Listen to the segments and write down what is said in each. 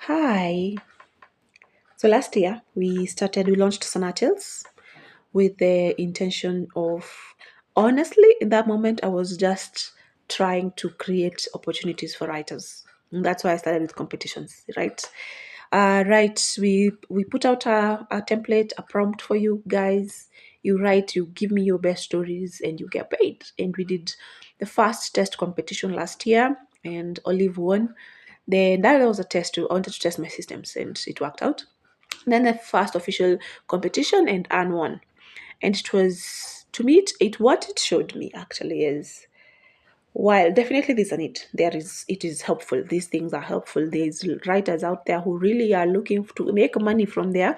Hi. So last year we launched Sonatils with the intention of, honestly, in that moment, I was just trying to create opportunities for writers. And that's why I started with competitions, right? We put out a template, a prompt for you guys. You write, you give me your best stories, and you get paid. And we did the first test competition last year, and Olive won. Then that was a test. I wanted to test my systems, and it worked out. Then the first official competition, and Anne won. And it was, to me, it what it showed me actually is, while definitely there's a need, it is helpful. These things are helpful. There's writers out there who really are looking to make money from their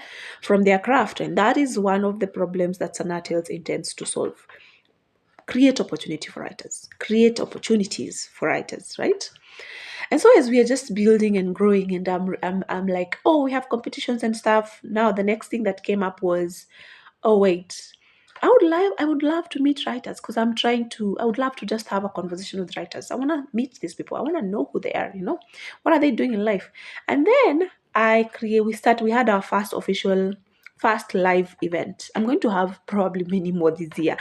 craft, and that is one of the problems that Sanatels intends to solve. Create opportunity for writers. Create opportunities for writers, right? And so as we are just building and growing, and I'm like, oh, we have competitions and stuff. Now the next thing that came up was, oh wait, I would love to meet writers, because I would love to just have a conversation with writers. I want to meet these people. I want to know who they are, what are they doing in life. And then we had our first live event. I'm going to have probably many more this year,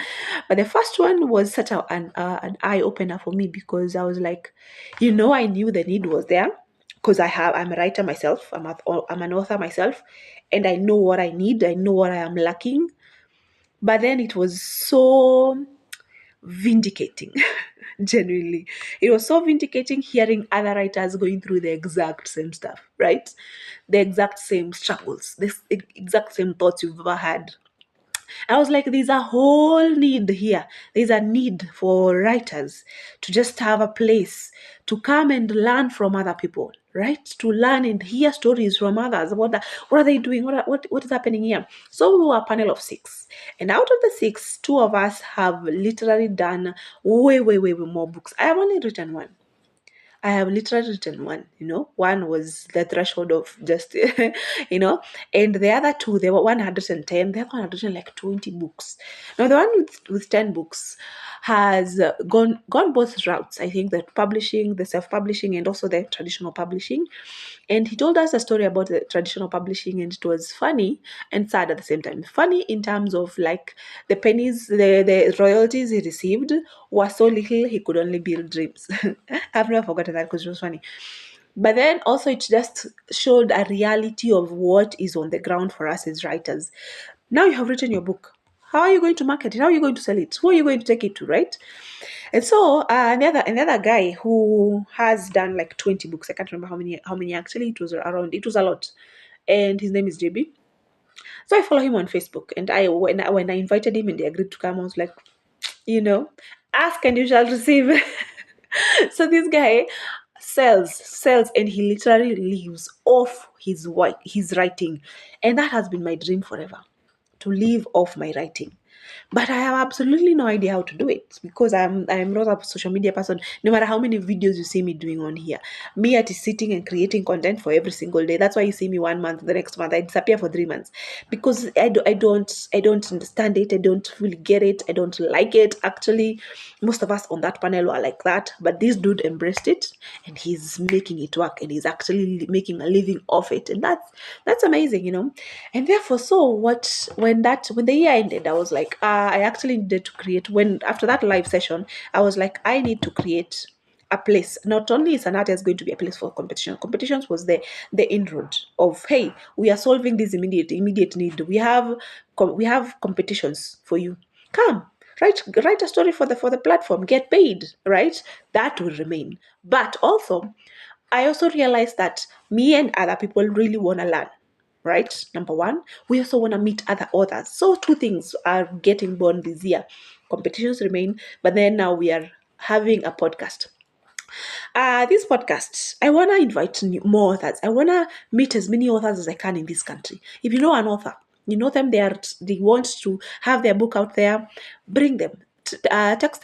but the first one was such an eye opener for me, because I was like, I knew the need was there, because I'm a writer myself. I'm an author myself, and I know what I need. I know what I am lacking. But then it was so vindicating. Genuinely, it was so vindicating hearing other writers going through the exact same stuff, right? The exact same struggles, the exact same thoughts you've ever had. I was like, there's a whole need here. There's a need for writers to just have a place to come and learn from other people, right? To learn and hear stories from others. What are they doing? What is happening here? So we were a panel of 6. And out of the 6, 2 of us have literally done way, way, way, way more books. I have only written one. I have literally written one. One was the threshold of just, and the other two, they were 110, the other one had written like 20 books. Now, the one with 10 books has gone both routes. I think the self-publishing, and also the traditional publishing. And he told us a story about the traditional publishing, and it was funny and sad at the same time. Funny in terms of like the pennies, the royalties he received were so little he could only build dreams. I've never forgotten that, because it was funny. But then also it just showed a reality of what is on the ground for us as writers. Now you have written your book. How are you going to market it? How are you going to sell it? Who are you going to take it to, right? And so another guy who has done like 20 books. I can't remember how many actually. It was a lot. And his name is JB. So I follow him on Facebook, and when I invited him and he agreed to come, I was like, you know, ask and you shall receive. So this guy sells, and he literally lives off his writing, and that has been my dream forever, to live off my writing. But I have absolutely no idea how to do it, because I'm not a social media person. No matter how many videos you see me doing on here, me at is sitting and creating content for every single day. That's why you see me 1 month, the next month I disappear for 3 months, because I don't understand it. I don't really get it. I don't like it. Actually, most of us on that panel are like that, but this dude embraced it, and he's making it work, and he's actually making a living off it, and that's amazing. And therefore, so when the year ended, I was like, I actually needed to create. When after that live session, I was like, I need to create a place. Not only is Anata is going to be a place for competition. Competitions was the inroad of, hey, we are solving this immediate need. We have competitions for you. Come. Write a story for the platform, get paid, right? That will remain. But also, I also realized that me and other people really want to learn, right? Number one, we also want to meet other authors. So two things are getting born this year. Competitions remain, but then now we are having a podcast. This podcast, I want to invite more authors. I want to meet as many authors as I can in this country. If you know an author, you know them, they want to have their book out there, bring them. Text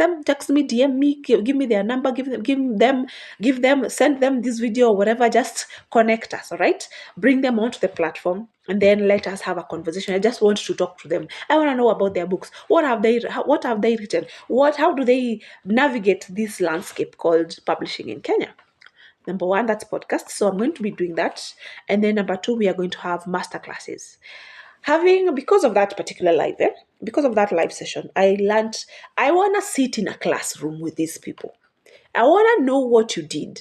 me, DM me, give me their number, send them this video or whatever. Just connect us, all right? Bring them onto the platform, and then let us have a conversation. I just want to talk to them. I want to know about their books. What have they written? How do they navigate this landscape called publishing in Kenya? Number one, that's podcast. So I'm going to be doing that. And then number two, we are going to have master classes. Because of that particular because of that live session, I want to sit in a classroom with these people. I want to know what you did.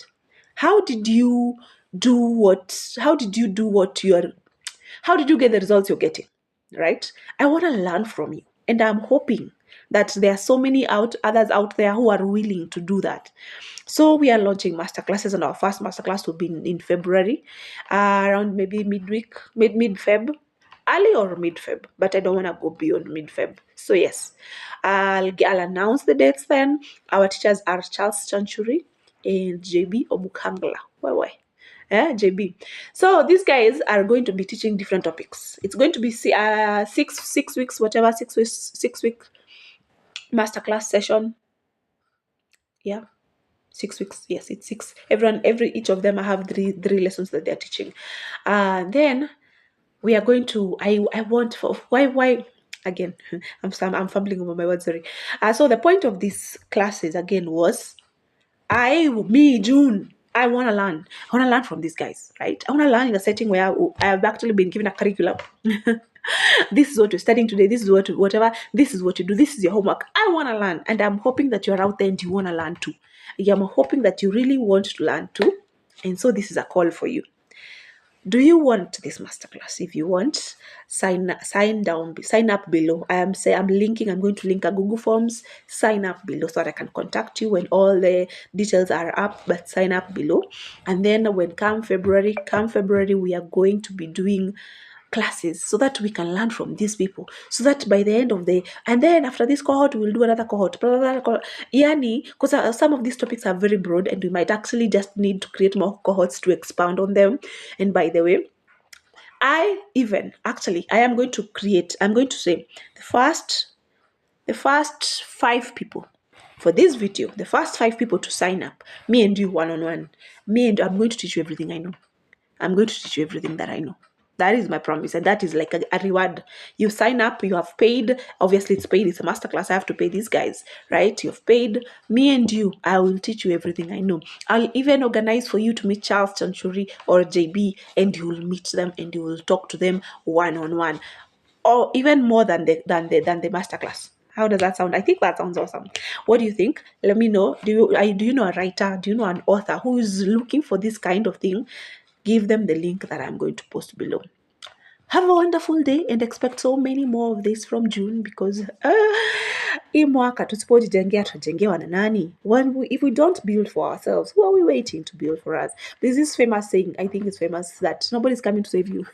How did you how did you do what you're, how did you get the results you're getting? Right? I want to learn from you. And I'm hoping that there are so many others out there who are willing to do that. So we are launching masterclasses, and our first masterclass will be in February, around maybe mid-Feb, early or mid-Feb, but I don't want to go beyond mid-Feb. So yes, I'll announce the dates then. Our teachers are Charles Chanchuri and JB Omukangla. Why? JB. So these guys are going to be teaching different topics. It's going to be 6 weeks, whatever, 6 week masterclass session. Yeah. 6 weeks, yes, it's six. Each of them, I have three lessons that they're teaching. Then we are going to, I want for why again, I'm fumbling over my words, sorry. So the point of these classes again was, June, I want to learn from these guys, right? I want to learn in a setting where I have actually been given a curriculum. This is what you're studying today. This is whatever. This is what you do. This is your homework. I want to learn, and I'm hoping that you're out there and you want to learn too. I'm hoping that you really want to learn too, and so this is a call for you. Do you want this masterclass? If you want, sign up below. I'm going to link a Google Forms. Sign up below so that I can contact you when all the details are up, but sign up below. And then come February, we are going to be doing classes so that we can learn from these people, so that by the end of and then after this cohort we'll do another cohort, yani, because some of these topics are very broad and we might actually just need to create more cohorts to expound on them. And by the way, I am going to say the first 5 people for this video, the first 5 people to sign up, me and you one-on-one, I'm going to teach you everything I know. I'm going to teach you everything that I know. That is my promise, and that is like a reward. You sign up, you have paid. Obviously, it's paid. It's a masterclass. I have to pay these guys, right? You've paid. Me and you, I will teach you everything I know. I'll even organize for you to meet Charles Chanchuri or JB, and you will meet them and you will talk to them one-on-one, or even more than the masterclass. How does that sound? I think that sounds awesome. What do you think? Let me know. Do you know a writer? Do you know an author who is looking for this kind of thing? Give them the link that I'm going to post below. Have a wonderful day and expect so many more of this from June, because hii mwaka tusipojijengea tutajengewa na nani? If we don't build for ourselves, who are we waiting to build for us? There's this famous saying, I think it's famous, that nobody's coming to save you.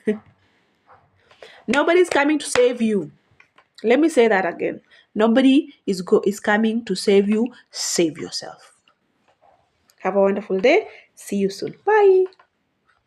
Nobody's coming to save you. Let me say that again. Nobody is coming to save you. Save yourself. Have a wonderful day. See you soon. Bye.